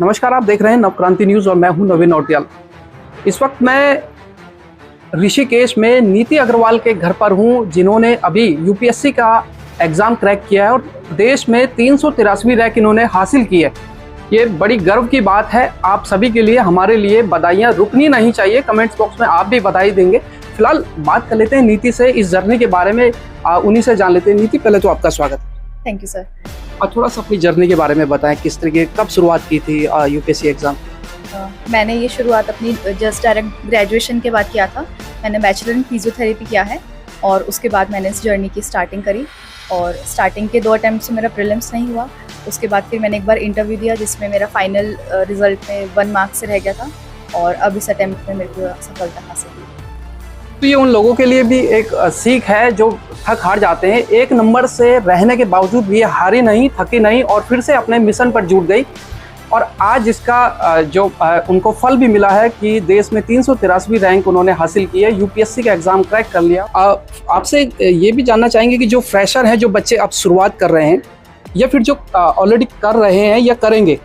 नमस्कार, आप देख रहे हैं नवक्रांति न्यूज़ और मैं हूं नवीन औटियाल। इस वक्त मैं ऋषिकेश में नीति अग्रवाल के घर पर हूं, जिन्होंने अभी यूपीएससी का एग्ज़ाम क्रैक किया है और देश में 383वीं रैंक इन्होंने हासिल की है। ये बड़ी गर्व की बात है आप सभी के लिए। हमारे लिए बधाइयाँ रुकनी नहीं चाहिए। कमेंट्स बॉक्स में आप भी बधाई देंगे। फिलहाल बात कर लेते हैं नीति से, इस जर्नी के बारे में उन्हीं से जान लेते हैं। नीति, पहले तो आपका स्वागत है। Thank you sir. और थोड़ा सा अपनी जर्नी के बारे में बताएं, किस तरीके कब शुरुआत की थी यूपीएससी एग्ज़ाम? मैंने ये शुरुआत अपनी जस्ट डायरेक्ट ग्रेजुएशन के बाद किया था। मैंने बैचलर इन फिजियोथेरेपी किया है और उसके बाद मैंने इस जर्नी की स्टार्टिंग करी। और स्टार्टिंग के 2 अटैम्प्ट से मेरा प्रीलिम्स नहीं हुआ। उसके बाद फिर मैंने एक बार इंटरव्यू दिया जिसमें मेरा फाइनल रिजल्ट में 1 मार्क्स से रह गया था और अब इस अटैम्प्ट में मेरे को सफलता हासिल हुई। तो ये उन लोगों के लिए भी एक सीख है जो थक हार जाते हैं। 1 नंबर से रहने के बावजूद भी हारी नहीं, थकी नहीं और फिर से अपने मिशन पर जुट गई। और आज इसका जो उनको फल भी मिला है कि देश में 383वीं रैंक उन्होंने हासिल की है, यूपीएससी का एग्ज़ाम क्रैक कर लिया। आपसे ये भी जानना चाहेंगे कि जो फ्रेशर हैं, जो बच्चे अब शुरुआत कर रहे हैं या फिर जो ऑलरेडी कर रहे हैं या करेंगे,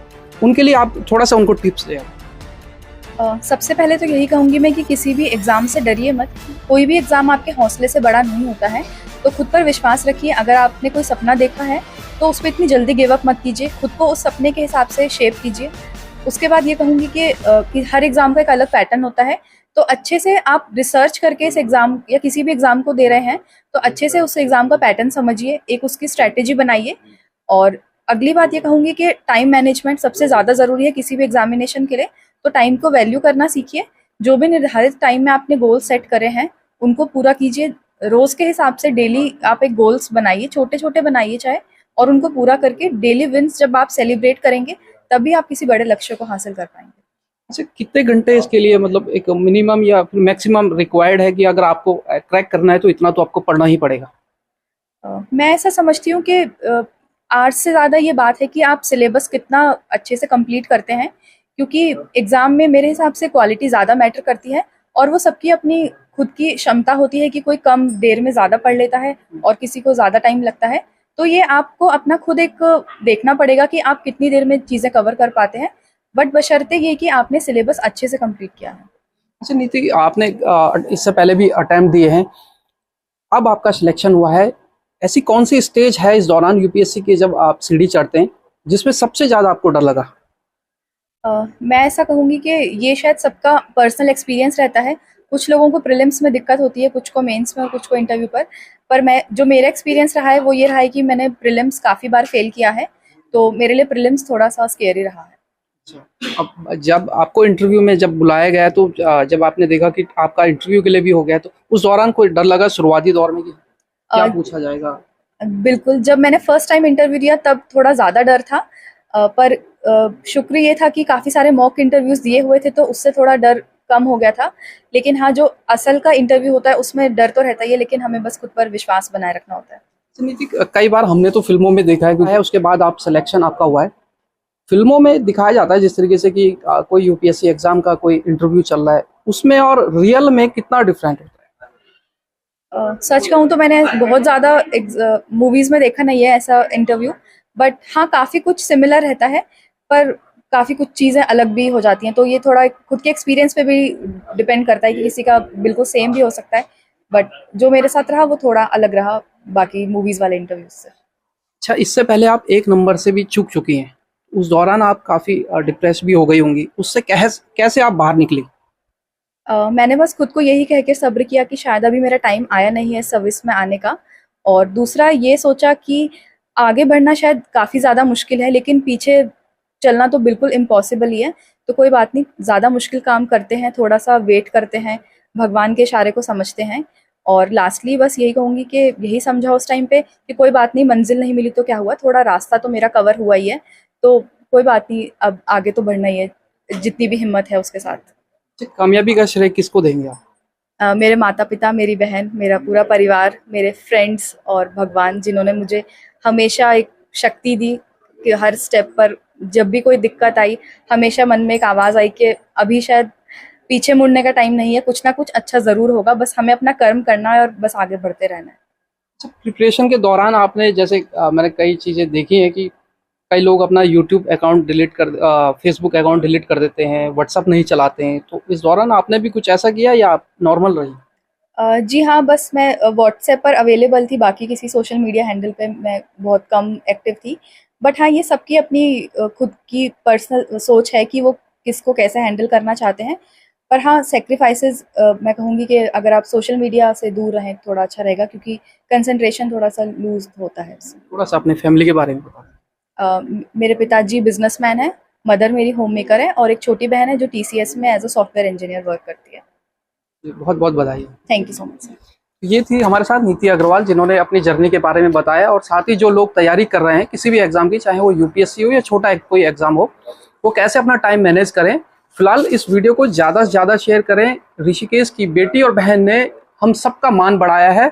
उनके लिए आप थोड़ा सा उनको टिप्स दें। सबसे पहले तो यही कहूँगी मैं कि किसी भी एग्ज़ाम से डरिए मत। कोई भी एग्ज़ाम आपके हौसले से बड़ा नहीं होता है, तो खुद पर विश्वास रखिए। अगर आपने कोई सपना देखा है तो उस पर इतनी जल्दी गिव अप मत कीजिए, खुद को उस सपने के हिसाब से शेप कीजिए। उसके बाद ये कहूँगी कि हर एग्ज़ाम का एक अलग पैटर्न होता है, तो अच्छे से आप रिसर्च करके इस एग्ज़ाम या किसी भी एग्ज़ाम को दे रहे हैं तो अच्छे से उस एग्ज़ाम का पैटर्न समझिए, एक उसकी स्ट्रैटेजी बनाइए। और अगली बात ये कहूँगी कि टाइम मैनेजमेंट सबसे ज़्यादा ज़रूरी है किसी भी एग्जामिनेशन के लिए, तो टाइम को वैल्यू करना सीखिए। जो भी निर्धारित टाइम में आपने गोल सेट करे हैं उनको पूरा कीजिए। रोज़ के हिसाब से डेली आप एक गोल्स बनाइए, छोटे छोटे बनाइए चाहे, और उनको पूरा करके डेली विंस जब आप सेलिब्रेट करेंगे तभी आप किसी बड़े लक्ष्य को हासिल कर पाएंगे। अच्छा, कितने घंटे इसके लिए, मतलब एक मिनिमम या फिर मैक्सिमम रिक्वायर्ड है कि अगर आपको क्रैक करना है तो इतना तो आपको पढ़ना ही पड़ेगा? मैं ऐसा समझती हूँ कि आज से ज़्यादा ये बात है कि आप सिलेबस कितना अच्छे से कंप्लीट करते हैं, क्योंकि एग्ज़ाम में मेरे हिसाब से क्वालिटी ज़्यादा मैटर करती है और वो सबकी अपनी खुद की क्षमता होती है कि कोई कम देर में ज़्यादा पढ़ लेता है और किसी को ज़्यादा टाइम लगता है। तो ये आपको अपना खुद एक देखना पड़ेगा कि आप कितनी देर में चीज़ें कवर कर पाते हैं, बट बशर्ते ये कि आपने सिलेबस अच्छे से कंप्लीट किया है। अच्छा नीति, आपने इससे पहले भी अटेम्प्ट दिए हैं, अब आपका सिलेक्शन हुआ है। ऐसी कौन सी स्टेज है इस दौरान यूपीएससी की जब आप सीढ़ी चढ़ते हैं जिसमें सबसे ज़्यादा आपको डर लगा? मैं ऐसा कहूँगी कि ये शायद सबका पर्सनल एक्सपीरियंस रहता है। कुछ लोगों को प्रीलिम्स में दिक्कत होती है, कुछ को मेंस में और कुछ को इंटरव्यू पर जो मेरा एक्सपीरियंस रहा है वो ये रहा है कि मैंने प्रीलिम्स काफ़ी बार फेल किया है, तो मेरे लिए प्रीलिम्स थोड़ा सा स्केरी रहा है। अब जब आपको इंटरव्यू में जब बुलाया गया तो जब आपने देखा कि आपका इंटरव्यू के लिए भी हो गया, तो उस दौरान कोई डर लगा शुरुआती दौर में कि क्या पूछा जाएगा? बिल्कुल, जब मैंने फर्स्ट टाइम इंटरव्यू दिया तब थोड़ा ज़्यादा डर था, पर शुक्र ये था कि काफ़ी सारे मॉक इंटरव्यूज़ दिए हुए थे तो उससे थोड़ा डर कम हो गया था। लेकिन हाँ, जो असल का इंटरव्यू होता है उसमें डर तो रहता ही है, लेकिन हमें बस खुद पर विश्वास बनाए रखना होता है। नीति, कई बार हमने तो फिल्मों में देखा है उसके बाद आप सिलेक्शन आपका हुआ है। फिल्मों में दिखाया जाता है जिस तरीके से कि कोई यूपीएससी एग्जाम का कोई इंटरव्यू चल रहा है, उसमें और रियल में कितना डिफरेंट होता है? सच कहूँ तो मैंने बहुत ज़्यादा मूवीज़ में देखा नहीं है ऐसा इंटरव्यू, बट हाँ काफ़ी कुछ सिमिलर रहता है, पर काफ़ी कुछ चीज़ें अलग भी हो जाती हैं। तो ये थोड़ा खुद के एक्सपीरियंस पे भी डिपेंड करता है कि किसी का बिल्कुल सेम भी हो सकता है, बट जो मेरे साथ रहा वो थोड़ा अलग रहा बाकी मूवीज़ वाले इंटरव्यूज से। अच्छा, इससे पहले आप 1 नंबर से भी चूक चुकी हैं, उस दौरान आप काफ़ी डिप्रेस भी हो गई होंगी, उससे कैसे आप बाहर निकली? मैंने बस खुद को यही कह के सब्र किया कि शायद अभी मेरा टाइम आया नहीं है सर्विस में आने का, और दूसरा ये सोचा कि आगे बढ़ना शायद काफ़ी ज़्यादा मुश्किल है, लेकिन पीछे चलना तो बिल्कुल इम्पॉसिबल ही है। तो कोई बात नहीं, ज़्यादा मुश्किल काम करते हैं, थोड़ा सा वेट करते हैं, भगवान के इशारे को समझते हैं। और लास्टली बस यही कहूँगी कि यही समझा उस टाइम पे कि कोई बात नहीं, मंजिल नहीं मिली तो क्या हुआ, थोड़ा रास्ता तो मेरा कवर हुआ ही है, तो कोई बात नहीं, अब आगे तो बढ़ना ही है जितनी भी हिम्मत है उसके साथ। कामयाबी का श्रेय किसको देंगे आप? मेरे माता पिता, मेरी बहन, मेरा पूरा परिवार, मेरे फ्रेंड्स और भगवान, जिन्होंने मुझे हमेशा एक शक्ति दी कि हर स्टेप पर जब भी कोई दिक्कत आई हमेशा मन में एक आवाज़ आई कि अभी शायद पीछे मुड़ने का टाइम नहीं है, कुछ ना कुछ अच्छा ज़रूर होगा, बस हमें अपना कर्म करना है और बस आगे बढ़ते रहना है। प्रिपरेशन के दौरान आपने जैसे मैंने कई चीज़ें देखी हैं कि कई लोग अपना यूट्यूब अकाउंट डिलीट कर फेसबुक अकाउंट डिलीट कर देते हैं, व्हाट्सअप नहीं चलाते हैं, तो इस दौरान आपने भी कुछ ऐसा किया या आप नॉर्मल रही? जी हाँ, बस मैं व्हाट्सएप पर अवेलेबल थी, बाकी किसी सोशल मीडिया हैंडल पे मैं बहुत कम एक्टिव थी। बट हाँ, ये सबकी अपनी खुद की पर्सनल सोच है कि वो किसको कैसे हैंडल करना चाहते हैं। पर हाँ, सैक्रिफाइसेस मैं कहूँगी कि अगर आप सोशल मीडिया से दूर रहें थोड़ा अच्छा रहेगा, क्योंकि कंसंट्रेशन थोड़ा-सा लूज़ होता है उससे। थोड़ा-सा अपनी फैमिली के बारे में बताओ। मेरे पिताजी बिज़नेसमैन हैं, मदर मेरी होममेकर है और एक छोटी बहन है जो टीसीएस में as a software engineer work करती है। जी, बहुत-बहुत बधाई। Thank you so much sir. ये थी हमारे साथ नीति अग्रवाल, जिन्होंने अपनी जर्नी के बारे में बताया, और साथ ही जो लोग तैयारी कर रहे हैं किसी भी एग्जाम की, चाहे वो यूपीएससी हो या छोटा कोई एग्जाम हो, वो कैसे अपना टाइम मैनेज करें। फिलहाल इस वीडियो को ज़्यादा से ज़्यादा शेयर करें। ऋषिकेश की बेटी और बहन ने हम सबका मान बढ़ाया है।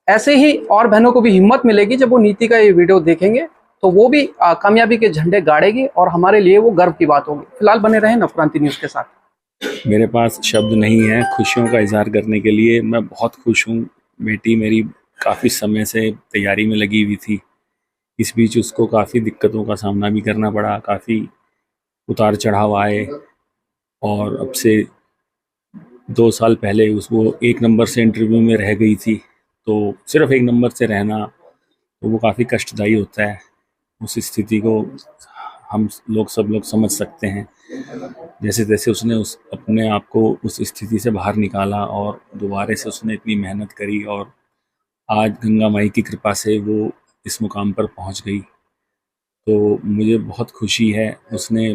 ऐसे ही और बहनों को भी हिम्मत मिलेगी जब वो नीति का ये वीडियो देखेंगे, तो वो भी कामयाबी के झंडे गाड़ेगी और हमारे लिए वो गर्व की बात होगी। फिलहाल बने रहें नवक्रांति न्यूज़ के साथ। मेरे पास शब्द नहीं है खुशियों का इजहार करने के लिए। मैं बहुत खुश हूँ। बेटी मेरी काफ़ी समय से तैयारी में लगी हुई थी। इस बीच उसको काफ़ी दिक्कतों का सामना भी करना पड़ा, काफ़ी उतार चढ़ाव आए, और अब से 2 साल पहले उसको 1 नंबर से इंटरव्यू में रह गई थी। तो सिर्फ 1 नंबर से रहना तो वो काफ़ी कष्टदायी होता है। उस स्थिति को हम लोग सब लोग समझ सकते हैं। जैसे तैसे उसने उस अपने आप को उस स्थिति से बाहर निकाला और दोबारा से उसने इतनी मेहनत करी, और आज गंगा माई की कृपा से वो इस मुकाम पर पहुंच गई। तो मुझे बहुत खुशी है। उसने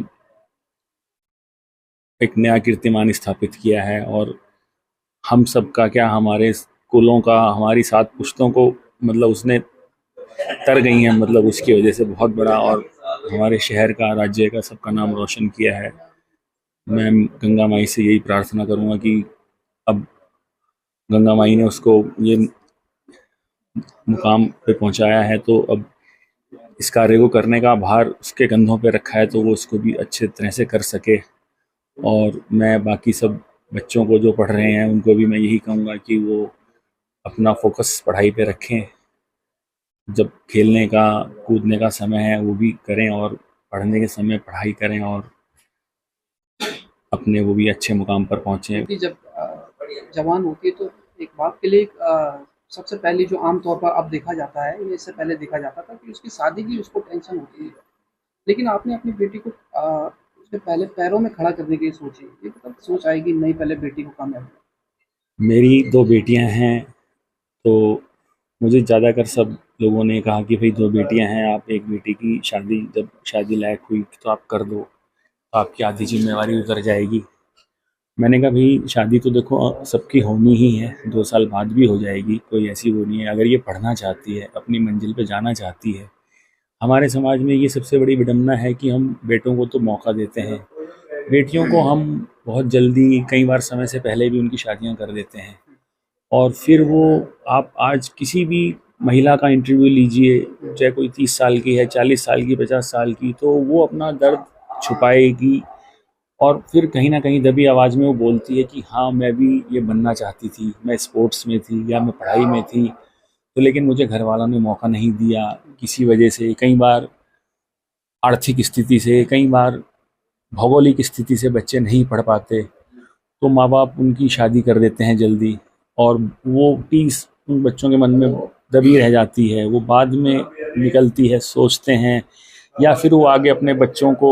एक नया कीर्तिमान स्थापित किया है, और हम सब का क्या, हमारे कुलों का, हमारी 7 पुश्तों को मतलब उसने तर गई हैं, मतलब उसकी वजह से बहुत बड़ा, और हमारे शहर का, राज्य का, सबका नाम रोशन किया है। मैं गंगा माई से यही प्रार्थना करूंगा कि अब गंगा माई ने उसको ये मुकाम पे पहुंचाया है, तो अब इस कार्य को करने का भार उसके कंधों पे रखा है, तो वो उसको भी अच्छे तरह से कर सके। और मैं बाकी सब बच्चों को जो पढ़ रहे हैं उनको भी मैं यही कहूँगा कि वो अपना फोकस पढ़ाई पे रखें। जब खेलने का, कूदने का समय है वो भी करें, और पढ़ने के समय पढ़ाई करें, और अपने वो भी अच्छे मुकाम पर पहुँचें। क्योंकि जब जवान होती है तो एक बाप के लिए सबसे पहले जो आमतौर पर अब देखा जाता है, ये इससे पहले देखा जाता था कि उसकी शादी की उसको टेंशन होती है, लेकिन आपने अपनी बेटी को उसके पहले पैरों में खड़ा करने की सोची। ये मतलब सोच आएगी नहीं, पहले बेटी को कामयाब। मेरी 2 बेटियां हैं, तो मुझे ज़्यादातर सब लोगों ने कहा कि भाई 2 बेटियां हैं, आप एक बेटी की शादी, जब शादी लायक हुई तो आप कर दो, तो आपकी आधी जिम्मेवारी उतर जाएगी। मैंने कहा भाई शादी तो देखो सबकी होनी ही है, 2 साल बाद भी हो जाएगी, कोई ऐसी वो नहीं है। अगर ये पढ़ना चाहती है, अपनी मंजिल पे जाना चाहती है, हमारे समाज में ये सबसे बड़ी विडम्बना है कि हम बेटों को तो मौका देते हैं, बेटियों को हम बहुत जल्दी, कई बार समय से पहले भी उनकी शादियां कर देते हैं। और फिर वो, आप आज किसी भी महिला का इंटरव्यू लीजिए, चाहे कोई 30 साल की है, 40 साल की, 50 साल की, तो वो अपना दर्द छुपाएगी, और फिर कहीं ना कहीं दबी आवाज़ में वो बोलती है कि हाँ मैं भी ये बनना चाहती थी, मैं स्पोर्ट्स में थी या मैं पढ़ाई में थी, तो लेकिन मुझे घर वालों ने मौका नहीं दिया किसी वजह से। कई बार आर्थिक स्थिति से, कई बार भौगोलिक स्थिति से बच्चे नहीं पढ़ पाते, तो माँ बाप उनकी शादी कर देते हैं जल्दी, और वो टीस उन बच्चों के मन में दबी रह जाती है। वो बाद में निकलती है, सोचते हैं, या फिर वो आगे अपने बच्चों को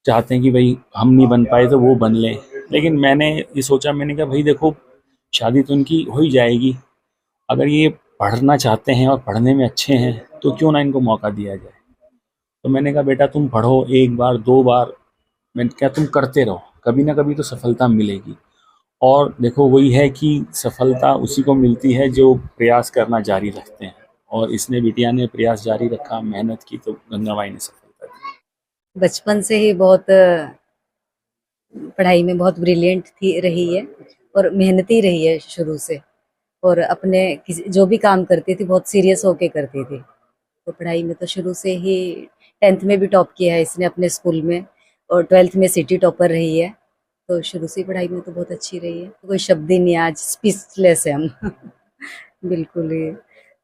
चाहते हैं कि भाई हम नहीं बन पाए तो वो बन लें। लेकिन मैंने ये सोचा, मैंने कहा भाई देखो शादी तो उनकी हो ही जाएगी, अगर ये पढ़ना चाहते हैं और पढ़ने में अच्छे हैं तो क्यों ना इनको मौका दिया जाए। तो मैंने कहा बेटा तुम पढ़ो, 1 बार 2 बार, मैंने क्या, तुम करते रहो, कभी ना कभी तो सफलता मिलेगी। और देखो वही है कि सफलता उसी को मिलती है जो प्रयास करना जारी रखते हैं, और इसने, बिटिया ने प्रयास जारी रखा, मेहनत की, तो गंगाबाई ने सफलता दी। बचपन से ही बहुत पढ़ाई में बहुत ब्रिलियंट थी रही है, और मेहनती रही है शुरू से, और अपने जो भी काम करती थी बहुत सीरियस होके करती थी। तो पढ़ाई में तो शुरू से ही 10th में भी टॉप किया है इसने अपने स्कूल में, और 12th में सिटी टॉपर रही है। तो शुरू से पढ़ाई में तो बहुत अच्छी रही है, तो कोई शब्द ही नहीं, आज स्पीचलेस है हम बिल्कुल ही।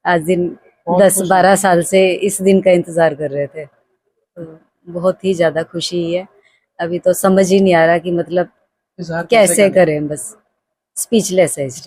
आज दिन 10-12 साल से इस दिन का इंतजार कर रहे थे। तो बहुत ही ज्यादा खुशी है। अभी तो समझ ही नहीं आ रहा कि मतलब इजहार कैसे करें, बस स्पीचलेस है इस